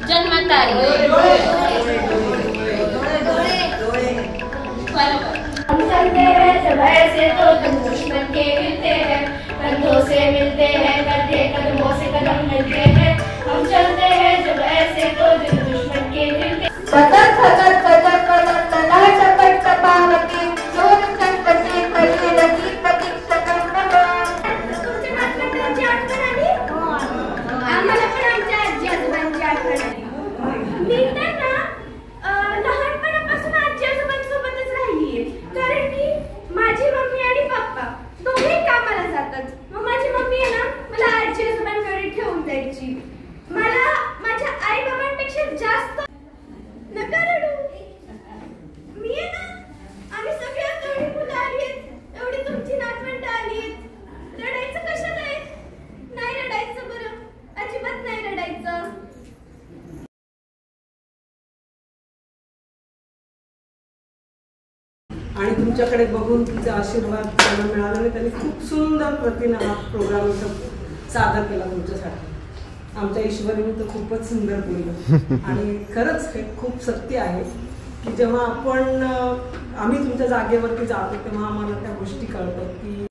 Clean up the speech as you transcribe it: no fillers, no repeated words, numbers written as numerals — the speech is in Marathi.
जन्मतारी हम चलते हैं जब ऐसे तो तुम दुश्मन के मिलते हैं, कंधों से मिलते हैं, कंधे कदमों से कदम मिलते हैं। हम चलते हैं जब ऐसे तो तुम दुश्मन के मिलते। फतर फतर फतर फतर तना चपट चपावती जोर चटपटी पटी लगी पटी सकम तुमच्या नातवंडांची आठवण आली? आम्हाला पण आमच्या आजी आजोबांची आठवण आली. मी तर ना लहानपणापासून आजी आजोबांसोबतच राहिलीये, कारण की माझी मम्मी आणि पप्पा दोघे कामाला जातात. मग माझी मम्मी आहे ना मला आजी आजोबांकडे ठेवून द्यायची. मला माझ्या आई बाबांपेक्षा जास्त नका रडू. मी आहे ना, आम्ही सगळ्यात एवढी मुलं आलीत, एवढी तुमची नातवंड आलीत. रडायचं कशाला आहे? नाही रडायचं बरं, अजिबात नाही रडायचं. आणि तुमच्याकडे बघून तुमचे आशीर्वाद त्यांना मिळाले. त्यांनी खूप सुंदर प्रतीने हा प्रोग्राम सादर केला तुमच्यासाठी. आमच्या ईश्वरीने तर खूपच सुंदर बोललं. आणि खरंच हे खूप सत्य आहे की जेव्हा आम्ही तुमच्या जागेवरती जातो तेव्हा आम्हाला त्या गोष्टी कळतात की